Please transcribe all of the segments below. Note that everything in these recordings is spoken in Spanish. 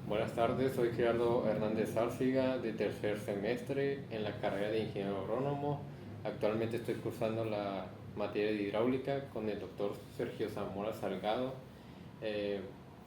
Buenas tardes, soy Gerardo Hernández Zárciga de tercer semestre en la carrera de Ingeniero Agrónomo. Actualmente estoy cursando la materia de hidráulica con el doctor Sergio Zamora Salgado. Eh,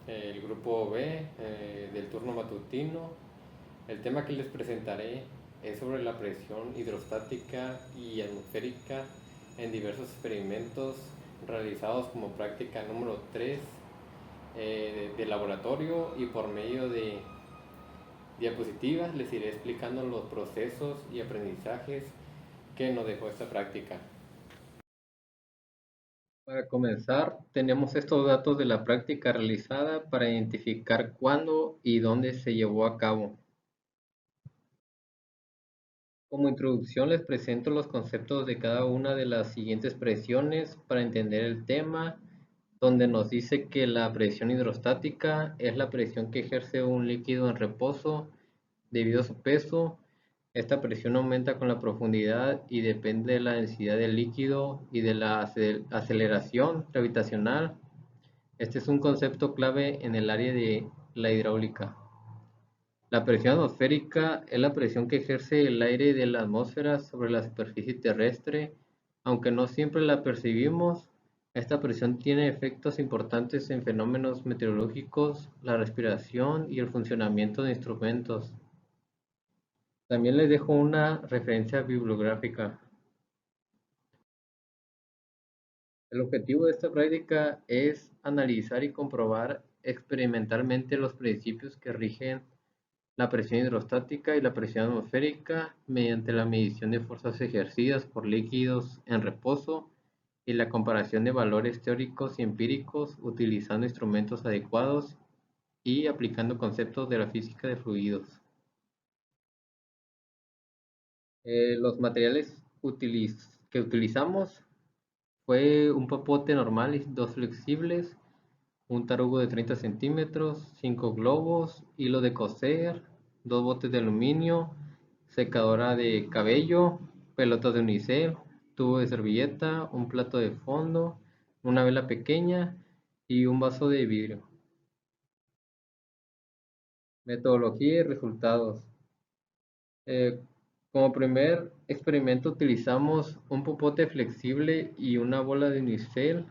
el grupo B del turno matutino. El tema que les presentaré es sobre la presión hidrostática y atmosférica en diversos experimentos realizados como práctica número 3 de laboratorio, y por medio de diapositivas les iré explicando los procesos y aprendizajes que nos dejó esta práctica. Para comenzar, tenemos estos datos de la práctica realizada para identificar cuándo y dónde se llevó a cabo. Como introducción les presento los conceptos de cada una de las siguientes presiones para entender el tema, donde nos dice que la presión hidrostática es la presión que ejerce un líquido en reposo debido a su peso. Esta presión aumenta con la profundidad y depende de la densidad del líquido y de la aceleración gravitacional. Este es un concepto clave en el área de la hidráulica. La presión atmosférica es la presión que ejerce el aire de la atmósfera sobre la superficie terrestre. Aunque no siempre la percibimos, esta presión tiene efectos importantes en fenómenos meteorológicos, la respiración y el funcionamiento de instrumentos. También les dejo una referencia bibliográfica. El objetivo de esta práctica es analizar y comprobar experimentalmente los principios que rigen la presión hidrostática y la presión atmosférica mediante la medición de fuerzas ejercidas por líquidos en reposo y la comparación de valores teóricos y empíricos utilizando instrumentos adecuados y aplicando conceptos de la física de fluidos. Los materiales que utilizamos fue un popote normal y dos flexibles, un tarugo de 30 centímetros, 5 globos, hilo de coser, dos botes de aluminio, secadora de cabello, pelotas de unicel, tubo de servilleta, un plato de fondo, una vela pequeña y un vaso de vidrio. Metodología y resultados. Eh, Como primer experimento utilizamos un popote flexible y una bola de unicel.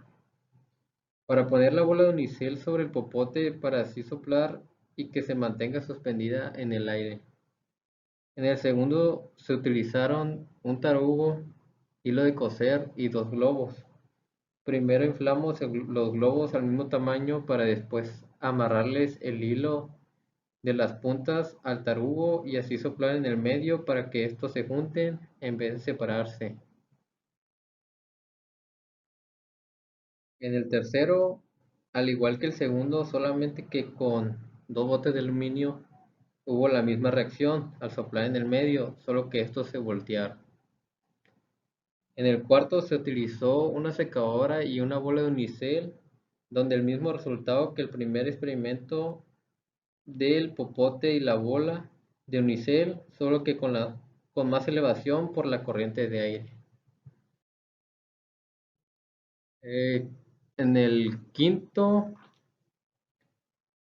Para poner la bola de unicel sobre el popote para así soplar y que se mantenga suspendida en el aire. En el segundo se utilizaron un tarugo, hilo de coser y dos globos. Primero inflamos los globos al mismo tamaño para después amarrarles el hilo de las puntas al tarugo y así soplar en el medio para que estos se junten en vez de separarse. En el tercero, al igual que el segundo, solamente que con dos botes de aluminio, hubo la misma reacción al soplar en el medio, solo que estos se voltearon. En el cuarto se utilizó una secadora y una bola de unicel, donde el mismo resultado que el primer experimento del popote y la bola de unicel, solo que con más elevación por la corriente de aire. Eh, en el quinto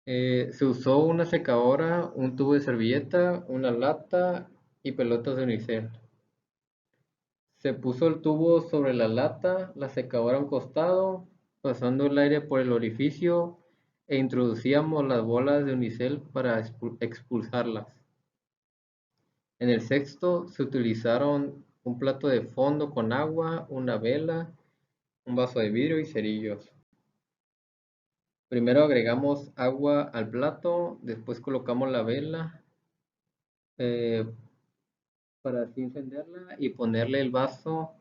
se usó una secadora, un tubo de servilleta, una lata y pelotas de unicel. Se puso el tubo sobre la lata, la secadora a un costado, pasando el aire por el orificio e introducíamos las bolas de unicel para expulsarlas. En el sexto se utilizaron un plato de fondo con agua, una vela, un vaso de vidrio y cerillos. Primero agregamos agua al plato, después colocamos la vela eh, para así encenderla y ponerle el vaso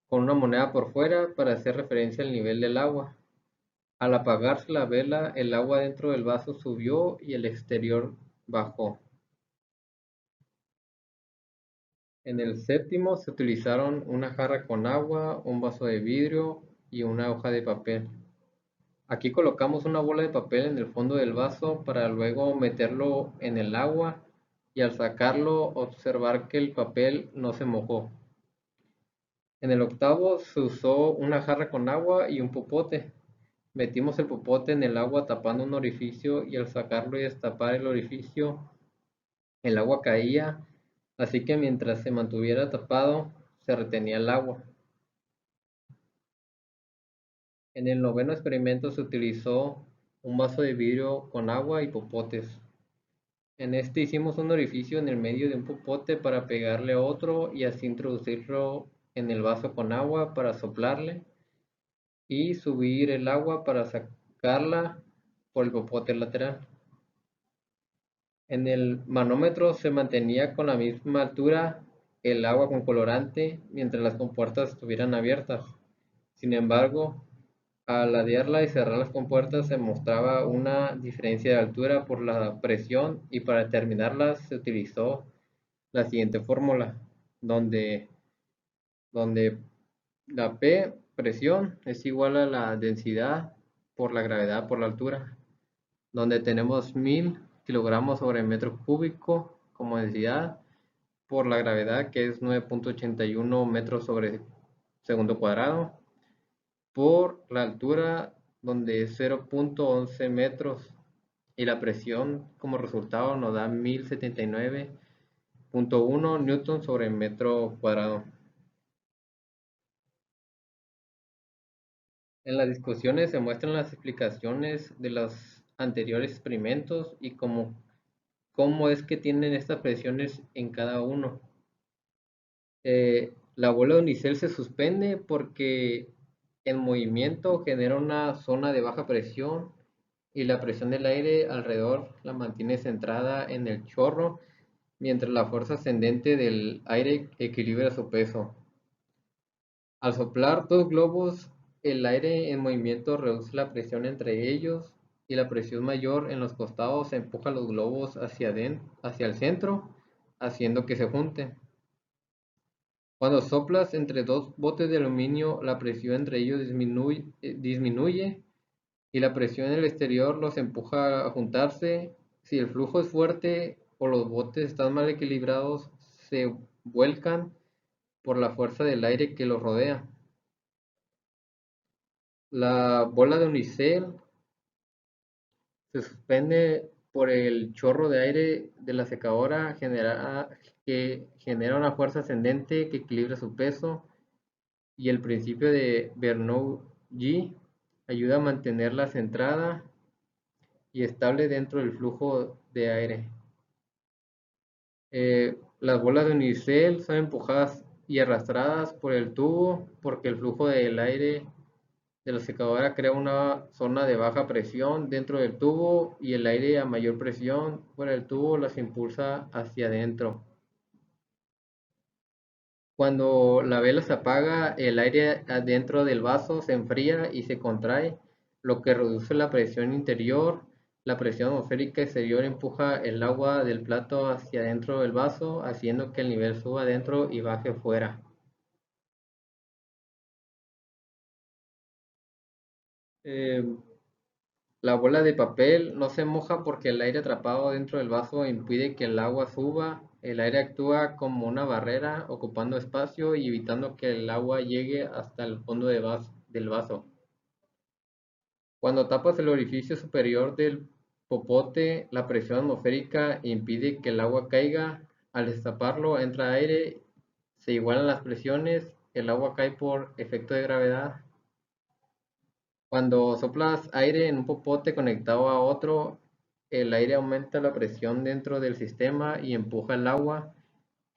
con una moneda por fuera para hacer referencia al nivel del agua. Al apagarse la vela, el agua dentro del vaso subió y el exterior bajó. En el séptimo se utilizaron una jarra con agua, un vaso de vidrio y una hoja de papel. Aquí colocamos una bola de papel en el fondo del vaso para luego meterlo en el agua y al sacarlo observar que el papel no se mojó. En el octavo se usó una jarra con agua y un popote. Metimos el popote en el agua tapando un orificio y al sacarlo y destapar el orificio, el agua caía, así que mientras se mantuviera tapado, se retenía el agua. En el noveno experimento se utilizó un vaso de vidrio con agua y popotes. En este hicimos un orificio en el medio de un popote para pegarle otro y así introducirlo en el vaso con agua para soplarle y subir el agua para sacarla por el popote lateral. En el manómetro se mantenía con la misma altura el agua con colorante mientras las compuertas estuvieran abiertas. Sin embargo, al ladearla y cerrar las compuertas se mostraba una diferencia de altura por la presión y para determinarla se utilizó la siguiente fórmula, donde, donde la P, presión, es igual a la densidad por la gravedad por la altura, donde tenemos 1000 kilogramos sobre metro cúbico como densidad por la gravedad, que es 9.81 metros sobre segundo cuadrado, por la altura, donde es 0.11 metros, y la presión como resultado nos da 1079.1 newton sobre metro cuadrado. En las discusiones se muestran las explicaciones de los anteriores experimentos y cómo es que tienen estas presiones en cada uno. La bola de unicel se suspende porque el movimiento genera una zona de baja presión y la presión del aire alrededor la mantiene centrada en el chorro, mientras la fuerza ascendente del aire equilibra su peso. Al soplar dos globos, el aire en movimiento reduce la presión entre ellos y la presión mayor en los costados empuja los globos hacia el centro, haciendo que se junten. Cuando soplas entre dos botes de aluminio, la presión entre ellos disminuye y la presión en el exterior los empuja a juntarse. Si el flujo es fuerte o los botes están mal equilibrados, se vuelcan por la fuerza del aire que los rodea. La bola de unicel se suspende por el chorro de aire de la secadora que genera una fuerza ascendente que equilibra su peso y el principio de Bernoulli ayuda a mantenerla centrada y estable dentro del flujo de aire. Las bolas de unicel son empujadas y arrastradas por el tubo porque el flujo del aire de la secadora crea una zona de baja presión dentro del tubo y el aire a mayor presión fuera del tubo las impulsa hacia adentro. Cuando la vela se apaga, el aire adentro del vaso se enfría y se contrae, lo que reduce la presión interior. La presión atmosférica exterior empuja el agua del plato hacia adentro del vaso, haciendo que el nivel suba adentro y baje fuera. Eh, La bola de papel no se moja porque el aire atrapado dentro del vaso impide que el agua suba. El aire actúa como una barrera, ocupando espacio y evitando que el agua llegue hasta el fondo del vaso. Cuando tapas el orificio superior del popote, la presión atmosférica impide que el agua caiga. Al destaparlo, entra aire, se igualan las presiones, el agua cae por efecto de gravedad. Cuando soplas aire en un popote conectado a otro, el aire aumenta la presión dentro del sistema y empuja el agua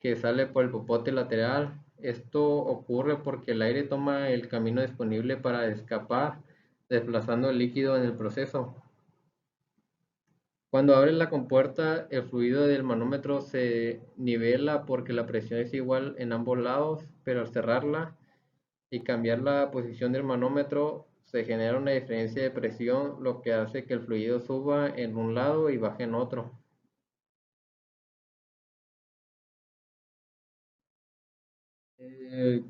que sale por el popote lateral. Esto ocurre porque el aire toma el camino disponible para escapar, desplazando el líquido en el proceso. Cuando abres la compuerta, el fluido del manómetro se nivela porque la presión es igual en ambos lados, pero al cerrarla y cambiar la posición del manómetro se genera una diferencia de presión, lo que hace que el fluido suba en un lado y baje en otro. Eh,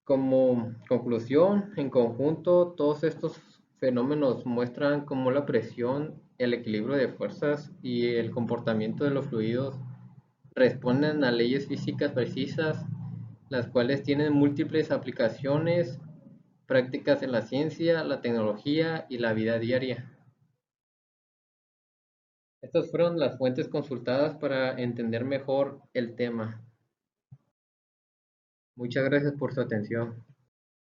Como conclusión, en conjunto, todos estos fenómenos muestran cómo la presión, el equilibrio de fuerzas y el comportamiento de los fluidos responden a leyes físicas precisas, las cuales tienen múltiples aplicaciones prácticas en la ciencia, la tecnología y la vida diaria. Estas fueron las fuentes consultadas para entender mejor el tema. Muchas gracias por su atención.